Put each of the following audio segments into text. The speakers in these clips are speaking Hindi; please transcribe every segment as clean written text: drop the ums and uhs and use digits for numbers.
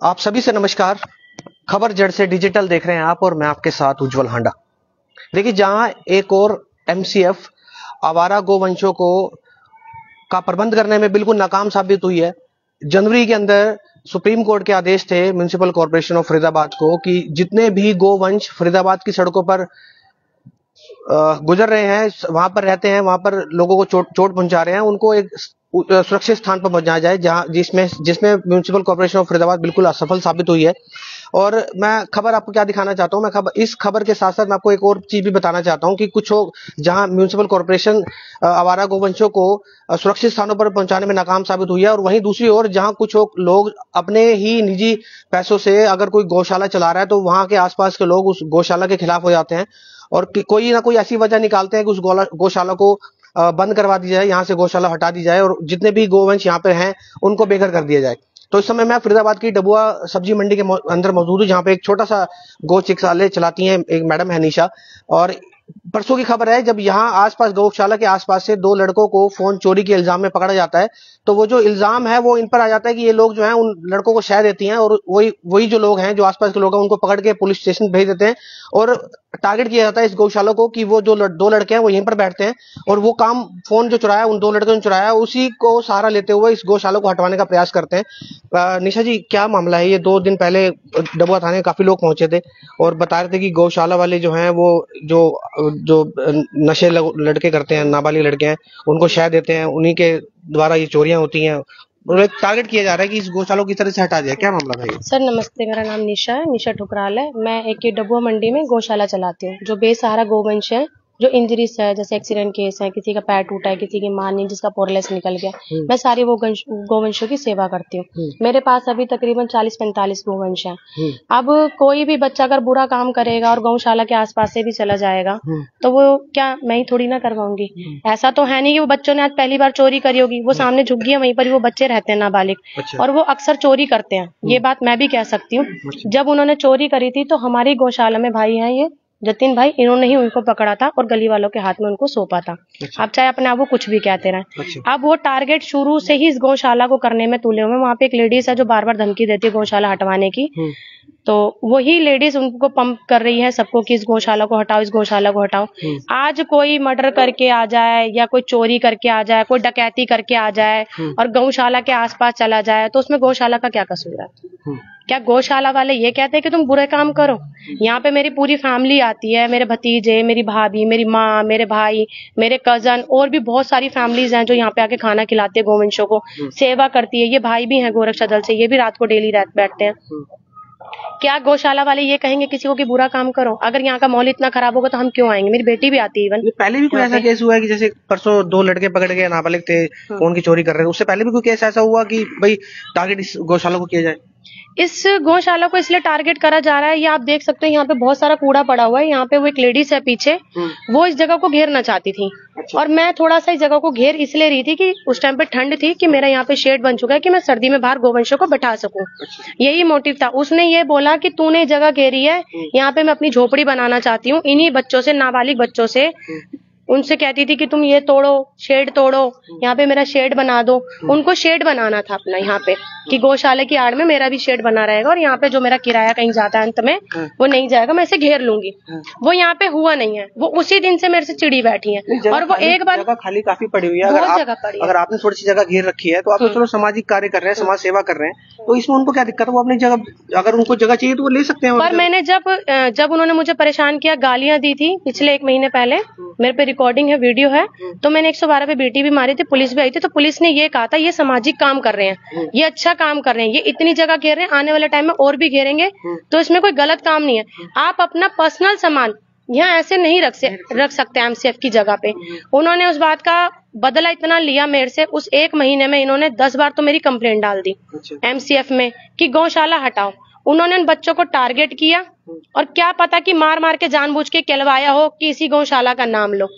आप सभी से नमस्कार। खबर जड़ से डिजिटल देख रहे हैं आप और मैं आपके साथ उज्जवल हांडा। देखिए, जहां एक और एमसीएफ आवारा गोवंशों को का प्रबंध करने में बिल्कुल नाकाम साबित हुई है। जनवरी के अंदर सुप्रीम कोर्ट के आदेश थे म्युनिसिपल कॉर्पोरेशन ऑफ फरीदाबाद को कि जितने भी गोवंश फरीदाबाद की सड़कों पर गुजर रहे हैं, वहां पर रहते हैं, वहां पर लोगों को चोट पहुंचा रहे हैं, उनको एक सुरक्षित स्थान पर पहुंचाया जाए, जहां जिसमें जिसमें म्युनिसिपल कॉर्पोरेशन ऑफ फरीदाबाद बिल्कुल असफल साबित हुई है। और मैं खबर आपको क्या दिखाना चाहता हूं, इस खबर के साथ साथ मैं आपको एक और चीज भी बताना चाहता हूं कि कुछ लोग जहां म्युनिसिपल कॉर्पोरेशन आवारा गोवंशों को सुरक्षित स्थानों पर पहुंचाने में नाकाम साबित हुई है, और वहीं दूसरी ओर जहां कुछ लोग अपने ही निजी पैसों से अगर कोई गौशाला चला रहा है तो वहां के आसपास के लोग उस गौशाला के खिलाफ हो जाते हैं और कोई ना कोई ऐसी वजह निकालते हैं कि उस गौशाला को बंद करवा दी जाए, यहाँ से गौशाला हटा दी जाए और जितने भी गोवंश यहाँ पे हैं उनको बेघर कर दिया जाए। तो इस समय मैं फरीदाबाद की डबुआ सब्जी मंडी के अंदर मौजूद हूँ, जहाँ पे एक छोटा सा गौ चिकित्सालय चलाती हैं एक मैडम है निशा। और परसों की खबर है, जब यहाँ आसपास गौशाला के आसपास से दो लड़कों को फोन चोरी के इल्जाम में पकड़ा जाता है, तो वो जो इल्जाम है वो इन पर आ जाता है कि ये लोग जो है उन लड़कों को शह देती हैं और वही जो लोग हैं, जो आसपास के लोग हैं, उनको पकड़ के पुलिस स्टेशन भेज देते हैं और टारगेट किया जाता है इस गौशाला को कि वो जो दो लड़के हैं वो यहीं पर बैठते हैं और वो काम फोन जो चुराया उन दो लड़कों ने चुराया, उसी को सहारा लेते हुए इस गौशाला को हटवाने का प्रयास करते हैं। निशा जी, क्या मामला है? ये 2 दिन पहले डबुआ थाने काफी लोग पहुंचे थे और बता रहे थे कि गौशाला वाले जो हैं वो जो जो नशे लड़के करते हैं, नाबालिग लड़के हैं, उनको शह देते हैं, उन्हीं के द्वारा ये चोरियां होती हैं और एक टारगेट किया जा रहा है कि इस गौशाला को किस तरह से हटा दिया। क्या मामला था ये? सर नमस्ते, मेरा नाम निशा है, निशा ठुकराल है। मैं एक ये डबुआ मंडी में गौशाला चलाती हूँ। जो बेसहारा गोवंश है, जो इंजरीज है, जैसे एक्सीडेंट केस है, किसी का पैर टूटा है, किसी की मां नहीं, जिसका पोरलेस निकल गया, मैं सारी वो गोवंशों की सेवा करती हूँ। मेरे पास अभी तकरीबन 40-45 गोवंश हैं। अब कोई भी बच्चा अगर बुरा काम करेगा और गौशाला के आसपास से भी चला जाएगा तो वो क्या मैं ही थोड़ी ना करवाऊंगी? ऐसा तो है नहीं कि वो बच्चों ने आज पहली बार चोरी करी होगी, वो सामने झुग्गी है, वहीं पर वो बच्चे रहते हैं नाबालिग, और वो अक्सर चोरी करते हैं। ये बात मैं भी कह सकती हूँ। जब उन्होंने चोरी करी थी तो हमारी गौशाला में भाई हैं ये जतिन भाई, इन्होंने ही उनको पकड़ा था और गली वालों के हाथ में उनको सौंपा था। अब चाहे अपने आप वो कुछ भी कहते रहे, अब वो टारगेट शुरू से ही इस गौशाला को करने में तुले हुए। वहाँ पे एक लेडीज है जो बार बार धमकी देती है गौशाला हटवाने की, तो वही लेडीज उनको पंप कर रही है सबको कि इस गौशाला को हटाओ, इस गौशाला को हटाओ। आज कोई मर्डर करके आ जाए या कोई चोरी करके आ जाए, कोई डकैती करके आ जाए और गौशाला के आसपास चला जाए तो उसमें गौशाला का क्या कसूर है? क्या गौशाला वाले ये कहते हैं कि तुम बुरे काम करो? यहाँ पे मेरी पूरी फैमिली आती है, मेरे भतीजे, मेरी भाभी, मेरी माँ, मेरे भाई, मेरे कजन और भी बहुत सारी फैमिलीज हैं जो यहाँ पे आके खाना खिलाते हैं, गोवंशों को सेवा करती है। ये भाई भी हैं गोरक्षा दल से, ये भी रात को डेली बैठते हैं। क्या गौशाला वाले ये कहेंगे किसी को कि बुरा काम करो? अगर यहाँ का माहौल इतना खराब होगा तो हम क्यों आएंगे? मेरी बेटी भी आती है। इवन पहले भी कोई ऐसा केस हुआ है कि जैसे परसों 2 लड़के पकड़ के नाबालिग थे, फोन की चोरी कर रहे थे, उससे पहले भी कोई केस ऐसा हुआ कि भाई टारगेट इस गौशाला को किया जाए? इस गौशाला को इसलिए टारगेट करा जा रहा है, ये आप देख सकते हो, यहाँ पे बहुत सारा कूड़ा पड़ा हुआ है। यहाँ पे वो एक लेडीज है पीछे, वो इस जगह को घेरना चाहती थी और मैं थोड़ा सा इस जगह को घेर इसलिए रही थी कि उस टाइम पे ठंड थी कि मेरा यहाँ पे शेड बन चुका है कि मैं सर्दी में बाहर गोवंशों को बैठा सकूं। यही मोटिव था। उसने ये बोला कि तूने जगह घेरी है, यहाँ पे मैं अपनी झोपड़ी बनाना चाहती हूँ, इन्हीं बच्चों से, नाबालिग बच्चों से, उनसे कहती थी कि तुम ये तोड़ो, शेड तोड़ो, यहाँ पे मेरा शेड बना दो। उनको शेड बनाना था अपना यहाँ पे कि गौशाला की आड़ में मेरा भी शेड बना रहेगा और यहाँ पे जो मेरा किराया कहीं जाता है अंत में वो नहीं जाएगा, मैं इसे घेर लूंगी। वो यहाँ पे हुआ नहीं है, वो उसी दिन से मेरे से चिड़ी बैठी है और वो एक बार खाली काफी पड़ी हुई है। बहुत जगह पड़ी है। अगर आपने थोड़ी सी जगह घेर रखी है तो आप चलो सामाजिक कार्य कर रहे हैं, समाज सेवा कर रहे हैं, तो इसमें उनको क्या दिक्कत है? वो अपनी जगह, अगर उनको जगह चाहिए तो वो ले सकते हैं। पर मैंने जब उन्होंने मुझे परेशान किया, गालियां दी थी पिछले 1 महीने पहले, मेरे पे रिकॉर्डिंग है, वीडियो है, तो मैंने 112 पे बेटी भी मारी थी, पुलिस भी आई थी, तो पुलिस ने ये कहा था ये सामाजिक काम कर रहे हैं, ये अच्छा काम कर रहे हैं, ये इतनी जगह घेर रहे हैं, आने वाले टाइम में और भी घेरेंगे, तो इसमें कोई गलत काम नहीं है। आप अपना पर्सनल सामान यहाँ ऐसे नहीं रख सकते एमसीएफ की जगह पे। उन्होंने उस बात का बदला इतना लिया मेरे से, उस 1 महीने में इन्होंने 10 बार तो मेरी कंप्लेंट डाल दी एमसीएफ में कि गौशाला हटाओ। उन्होंने उन बच्चों को टारगेट किया और क्या पता कि मार मार के जानबूझ के कहलवाया हो कि इसी गौशाला का नाम लो।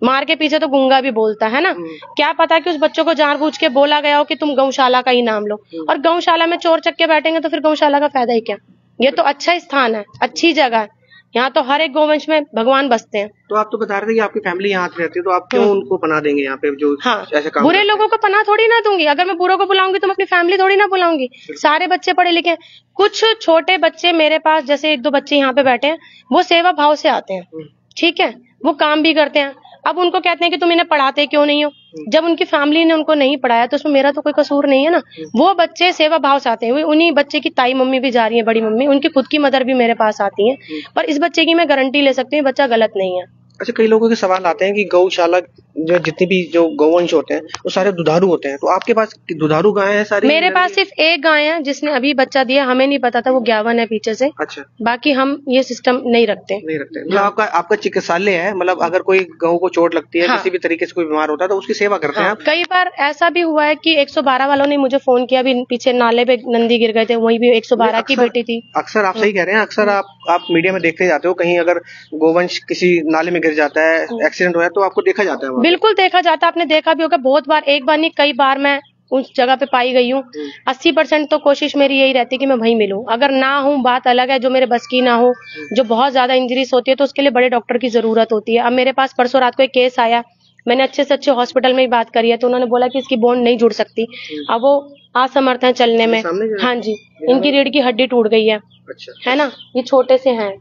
मार के पीछे तो गूंगा भी बोलता है ना। क्या पता कि उस बच्चों को जानबूझ के बोला गया हो कि तुम गौशाला का ही नाम लो, और गौशाला में चोर चक्के बैठेंगे तो फिर गौशाला का फायदा ही क्या? ये तो अच्छा स्थान है, अच्छी जगह है, यहाँ तो हर एक गोवंश में भगवान बसते हैं। तो आप तो बता रहे थे कि आपकी फैमिली यहाँ रहती है, तो आप क्यों उनको पनाह देंगे यहाँ पे जो हाँ, ऐसे काम बुरे करते लोगों को पनाह थोड़ी ना दूंगी। अगर मैं बुरों को बुलाऊंगी तो मैं अपनी फैमिली थोड़ी ना बुलाऊंगी। सारे बच्चे पढ़े लिखे हैं। कुछ छोटे बच्चे मेरे पास, जैसे 1-2 बच्चे यहाँ पे बैठे हैं, वो सेवा भाव से आते हैं, ठीक है, वो काम भी करते हैं। अब उनको कहते हैं कि तुम इन्हें पढ़ाते क्यों नहीं हो? जब उनकी फैमिली ने उनको नहीं पढ़ाया तो उसमें मेरा तो कोई कसूर नहीं है ना। वो बच्चे सेवा भाव से आते हैं। उन्हीं बच्चे की ताई मम्मी भी जा रही है, बड़ी मम्मी, उनकी खुद की मदर भी मेरे पास आती है। पर इस बच्चे की मैं गारंटी ले सकती हूँ बच्चा गलत नहीं है। अच्छा, कई लोगों के सवाल आते हैं कि गौशाला जो जितने भी जो गौवंश होते हैं वो सारे दुधारू होते हैं, तो आपके पास दुधारू गाय है सारी? मेरे पास सिर्फ एक गाय है जिसने अभी बच्चा दिया, हमें नहीं पता था, वो ज्ञावन है पीछे से। अच्छा, बाकी हम ये सिस्टम नहीं रखते। मतलब आपका चिकित्सालय है, मतलब अगर कोई गऊ को चोट लगती है, किसी भी तरीके से कोई बीमार होता है तो उसकी सेवा करते हैं आप? कई बार ऐसा भी हुआ है कि 112 वालों ने मुझे फोन किया, अभी पीछे नाले पे नंदी गिर गए थे, वहीं भी 112 की बेटी थी। अक्सर आप सही कह रहे हैं, अक्सर आप मीडिया में देखते जाते हो, कहीं अगर गोवंश किसी नाले में गिर जाता है, एक्सीडेंट हुआ है, तो आपको देखा जाता है? बिल्कुल देखा जाता है, आपने देखा भी होगा बहुत बार, एक बार नहीं कई बार मैं उस जगह पे पाई गई हूँ। 80% तो कोशिश मेरी यही रहती है कि मैं वहीं मिलूं। अगर ना हूँ बात अलग है, जो मेरे बस की ना हो, जो बहुत ज्यादा इंजरीज होती है तो उसके लिए बड़े डॉक्टर की जरूरत होती है। अब मेरे पास परसों रात को एक केस आया, मैंने अच्छे से अच्छे हॉस्पिटल में ही बात करी है, तो उन्होंने बोला कि इसकी बोन नहीं जुड़ सकती। अब वो असमर्थ है चलने में। हाँ जी, इनकी रीढ़ की हड्डी टूट गई है। अच्छा, है ना, ये छोटे से हैं।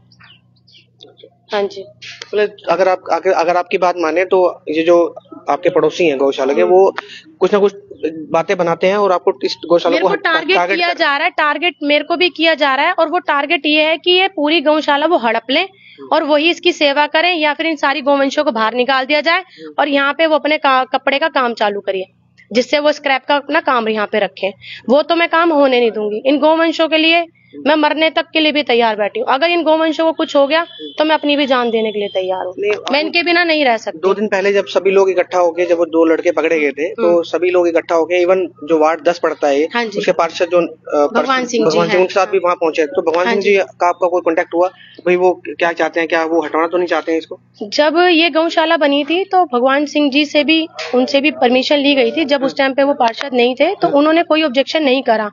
हाँ जी, अगर आपकी बात माने तो ये जो आपके पड़ोसी हैं गौशाला के, वो कुछ ना कुछ बातें बनाते हैं और आपको इस गौशाला को टारगेट किया जा रहा है। टारगेट मेरे को भी किया जा रहा है, और वो टारगेट ये है कि ये पूरी गौशाला वो हड़प लें और वही इसकी सेवा करें, या फिर इन सारी गौवंशों को बाहर निकाल दिया जाए और यहाँ पे वो अपने कपड़े का काम चालू करिए, जिससे वो स्क्रैप का अपना काम यहाँ पे रखें। वो तो मैं काम होने नहीं दूंगी। इन गौवंशों के लिए मैं मरने तक के लिए भी तैयार बैठी हूँ। अगर इन गौवंशों को कुछ हो गया तो मैं अपनी भी जान देने के लिए तैयार हूँ। मैं इनके बिना नहीं रह सकती। 2 दिन पहले जब सभी लोग इकट्ठा होके, जब वो 2 लड़के पकड़े गए थे, तो सभी लोग इकट्ठा होके, इवन जो वार्ड 10 पड़ता है, हाँ उसके पार्षद जो भगवान सिंह जी उनके साथ भी वहाँ पहुंचे। तो भगवान सिंह जी का आपका कोई कांटेक्ट हुआ? भाई वो क्या चाहते हैं, क्या वो हटाना तो नहीं चाहते हैं इसको? जब ये गौशाला बनी थी तो भगवान सिंह जी से भी, उनसे भी परमिशन ली गई थी। जब उस टाइम पे वो पार्षद नहीं थे तो उन्होंने कोई ऑब्जेक्शन नहीं करा।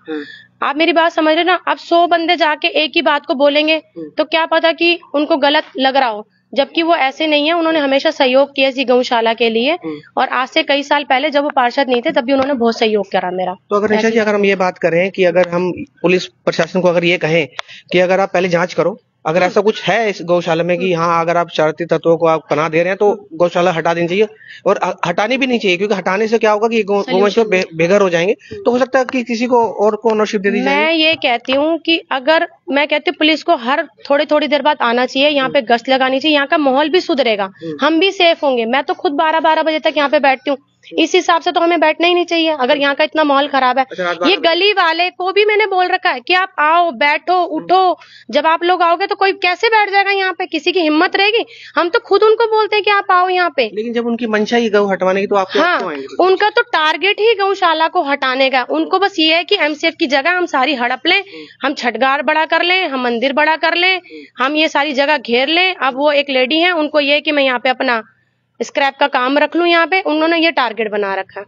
आप मेरी बात समझ रहे ना। अब 100 बंदे जाके एक ही बात को बोलेंगे तो क्या पता कि उनको गलत लग रहा हो, जबकि वो ऐसे नहीं है। उन्होंने हमेशा सहयोग किया इसी गौशाला के लिए, और आज से कई साल पहले जब वो पार्षद नहीं थे तब भी उन्होंने बहुत सहयोग करा मेरा। तो अगर निशा जी, अगर हम ये बात करें कि अगर हम पुलिस प्रशासन को अगर ये कहें कि अगर आप पहले जांच करो, अगर ऐसा कुछ है इस गौशाला में कि हाँ, अगर आप शरारती तत्वों को आप पनाह दे रहे हैं तो गौशाला हटा देनी चाहिए, और हटानी भी नहीं चाहिए, क्योंकि हटाने से क्या होगा कि गौवंश बेघर हो जाएंगे, तो हो सकता है कि किसी को और को ओनरशिप दे दी जाए। मैं ये कहती हूँ कि अगर मैं कहती हूँ पुलिस को हर थोड़ी देर बाद आना चाहिए, यहाँ पे गश्त लगानी चाहिए, यहाँ का माहौल भी सुधरेगा, हम भी सेफ होंगे। मैं तो खुद 12-12 बजे तक यहाँ पे बैठती हूँ। इस हिसाब से तो हमें बैठना ही नहीं चाहिए अगर यहाँ का इतना माहौल खराब है। ये गली वाले को भी मैंने बोल रखा है कि आप आओ, बैठो, उठो। जब आप लोग आओगे तो कोई कैसे बैठ जाएगा यहाँ पे? किसी की हिम्मत रहेगी? हम तो खुद उनको बोलते हैं कि आप आओ यहाँ पे। लेकिन जब उनकी मंशा ही गौ हटवाने की, तो आप हाँ, उनका तो टारगेट ही गौशाला को हटाने का। उनको बस ये है कि एमसीएफ की जगह हम सारी हड़प लें, हम छठगार बड़ा कर लें, हम मंदिर बड़ा कर लें, हम ये सारी जगह घेर लें। अब वो एक लेडी है, उनको ये है कि मैं यहाँ पे अपना स्क्रैप का काम रख लूं यहाँ पे, उन्होंने ये टारगेट बना रखा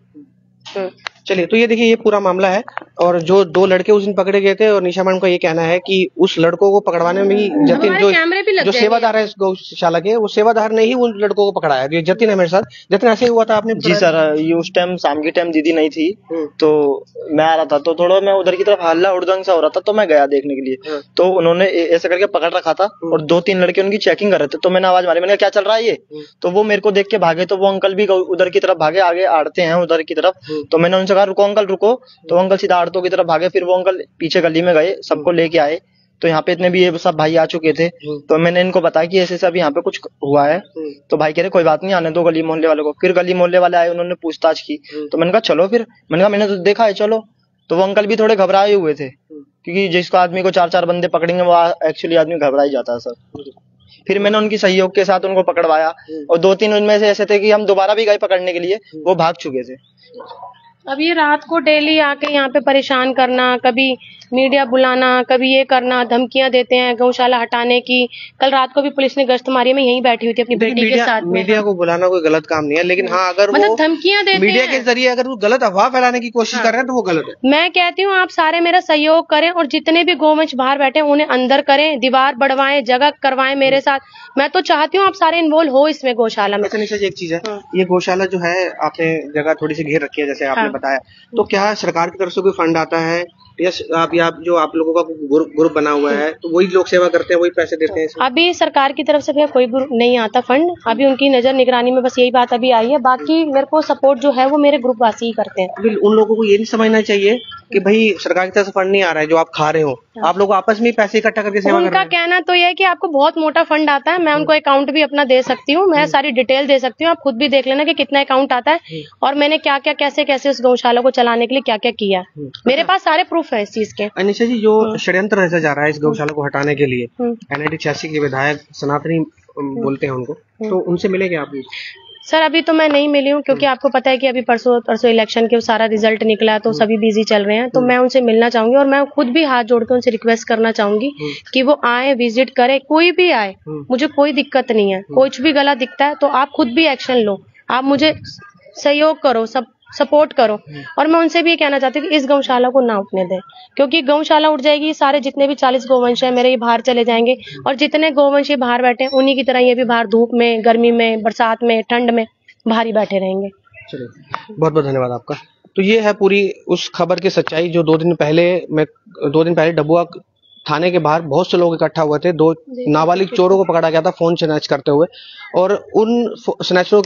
है। चलिए, तो ये देखिए, ये पूरा मामला है। और जो 2 लड़के उस दिन पकड़े गए थे, और निशा मैडम का ये कहना है कि उस लड़कों को पकड़वाने में ही जतिन, जो सेवादार है इस गौशाला के, वो सेवादार ने ही उन लड़कों को पकड़ाया। ये जतिन है मेरे साथ। जतिन, ऐसे ही हुआ था आपने? जी सर, ये उस टाइम शाम के टाइम दीदी नहीं थी, तो मैं आ रहा था, तो थोड़ा मैं उधर की तरफ हल्ला उड़दंग सा हो रहा था, तो मैं गया देखने के लिए। तो उन्होंने ऐसे करके पकड़ रखा था और 2-3 लड़के उनकी चेकिंग कर रहे थे। तो मैंने आवाज मारी, मैंने कहा क्या चल रहा है ये? तो वो मेरे को देख के भागे, तो वो अंकल भी उधर की तरफ भागे, आगे आड़ते हैं उधर की तरफ। तो मैंने उनसे कहा रुको अंकल रुको, तो अंकल सीधा आड़तों की तरफ भागे। फिर वो अंकल पीछे गली में गए, सबको लेके आए। तो यहाँ पे इतने भी ये सब भाई आ चुके थे, तो मैंने इनको बताया कि ऐसे सब यहाँ पे कुछ हुआ है। तो भाई कह रहे कोई बात नहीं, आने दो गली मोहल्ले वालों को। फिर गली मोहल्ले वाले आए, उन्होंने पूछताछ की। तो मैंने कहा चलो, फिर मैंने कहा मैंने तो देखा है, चलो। तो वो अंकल भी थोड़े घबराए हुए थे, क्योंकि जिसको आदमी को 4-4 बंदे पकड़ेंगे वो एक्चुअली आदमी घबरा ही जाता है सर। फिर मैंने उनकी सहयोग के साथ उनको पकड़वाया, और 2-3 उनमें से ऐसे थे कि हम दोबारा भी गए पकड़ने के लिए, वो भाग चुके थे। अब ये रात को डेली आके यहाँ पे परेशान करना, कभी मीडिया बुलाना, कभी ये करना, धमकियां देते हैं गौशाला हटाने की। कल रात को भी पुलिस ने गश्त मारी, मैं यहीं बैठी हुई थी अपनी बेटी के साथ में। मीडिया को बुलाना कोई गलत काम नहीं है, लेकिन हाँ अगर मतलब वो धमकियां देते मीडिया हैं के जरिए अगर वो गलत अफवाह फैलाने की कोशिश कर रहे हैं तो वो गलत है। मैं कहती हूँ आप सारे मेरा सहयोग करें और जितने भी गोवंश बाहर बैठे हैं उन्हें अंदर करें, दीवार बढ़वाएं, जगह करवाएं मेरे साथ। मैं तो चाहती हूँ आप सारे इन्वॉल्व हो इसमें गौशाला में। अच्छा निशा जी, एक चीज है, ये गौशाला जो है आपने जगह थोड़ी सी घेर रखी है जैसे आपने बताया, तो क्या सरकार की तरफ से कोई फंड आता है या आप जो आप लोगों का ग्रुप बना हुआ है तो वही लोग सेवा करते हैं, वही पैसे देते हैं इसमें? अभी सरकार की तरफ से भैया कोई ग्रुप नहीं आता फंड, अभी उनकी नजर निगरानी में बस यही बात अभी आई है। बाकी मेरे को सपोर्ट जो है वो मेरे ग्रुप वासी ही करते हैं। उन लोगों को ये नहीं समझना चाहिए कि भाई सरकार की तरफ से फंड नहीं आ रहा है जो आप खा रहे हो, आप लोग आपस में पैसे इकट्ठा करके सेवा कर रहे उनका हैं। कहना तो यह है कि आपको बहुत मोटा फंड आता है, मैं उनको अकाउंट भी अपना दे सकती हूँ, मैं सारी डिटेल दे सकती हूँ, आप खुद भी देख लेना कि कितना अकाउंट आता है और मैंने क्या क्या कैसे कैसे उस गौशाला को चलाने के लिए क्या क्या किया। मेरे पास सारे प्रूफ है इस चीज के। अनिशा जी, जो षड्यंत्र रचा जा रहा है इस गौशाला को हटाने के लिए, NIT 86 के विधायक सनातनी बोलते हैं उनको, तो उनसे मिले क्या आप? सर अभी तो मैं नहीं मिली हूँ क्योंकि आपको पता है कि अभी परसों इलेक्शन के सारा रिजल्ट निकला तो सभी बिजी चल रहे हैं, तो मैं उनसे मिलना चाहूंगी और मैं खुद भी हाथ जोड़ के उनसे रिक्वेस्ट करना चाहूंगी कि वो आए, विजिट करे, कोई भी आए, मुझे कोई दिक्कत नहीं है। कुछ भी गलत दिखता है तो आप खुद भी एक्शन लो, आप मुझे सहयोग करो, सब सपोर्ट करो। और मैं उनसे भी ये कहना चाहती हूँ कि इस गौशाला को ना उठने दें, क्योंकि गौशाला उठ जाएगी सारे जितने भी 40 गोवंश हैं मेरे ये बाहर चले जाएंगे और जितने गोवंश ये बाहर बैठे हैं उन्हीं की तरह ये भी बाहर धूप में, गर्मी में, बरसात में, ठंड में बाहर ही बैठे रहेंगे। चलिए, बहुत बहुत धन्यवाद आपका। तो ये है पूरी उस खबर की सच्चाई जो 2 दिन पहले डबुआ थाने के बाहर बहुत से लोग इकट्ठा हुए थे। 2 नाबालिग चोरों को पकड़ा गया था फोन स्नैच करते हुए, और उन स्नैचरों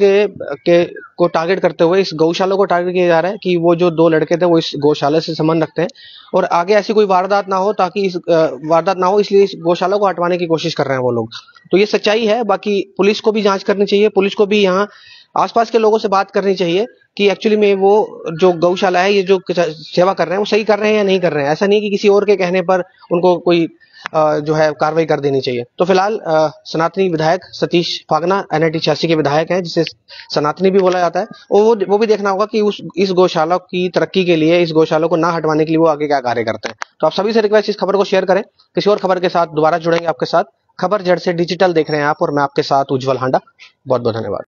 को टारगेट करते हुए इस गौशाला को टारगेट किया जा रहा है कि वो जो 2 लड़के थे वो इस गौशाला से संबंध रखते हैं और आगे ऐसी कोई वारदात ना हो, ताकि वारदात ना हो इसलिए इस गौशाला को हटवाने की कोशिश कर रहे हैं वो लोग। तो ये सच्चाई है। बाकी पुलिस को भी जांच करनी चाहिए, पुलिस को भी यहाँ आसपास के लोगों से बात करनी चाहिए कि एक्चुअली में वो जो गौशाला है ये जो सेवा कर रहे हैं वो सही कर रहे हैं या नहीं कर रहे हैं। ऐसा नहीं कि किसी और के कहने पर उनको कोई जो है कार्रवाई कर देनी चाहिए। तो फिलहाल सनातनी विधायक सतीश फागना NIT 86 के विधायक हैं, जिसे सनातनी भी बोला जाता है, और वो भी देखना होगा कि इस गौशाला की तरक्की के लिए, इस गौशाला को ना हटवाने के लिए वो आगे क्या कार्य करते हैं। तो आप सभी से रिक्वेस्ट, इस खबर को शेयर करें। किसी और खबर के साथ दोबारा जुड़ेंगे आपके साथ। खबर जड़ से डिजिटल देख रहे हैं आप और मैं आपके साथ उज्जवल हांडा। बहुत बहुत धन्यवाद।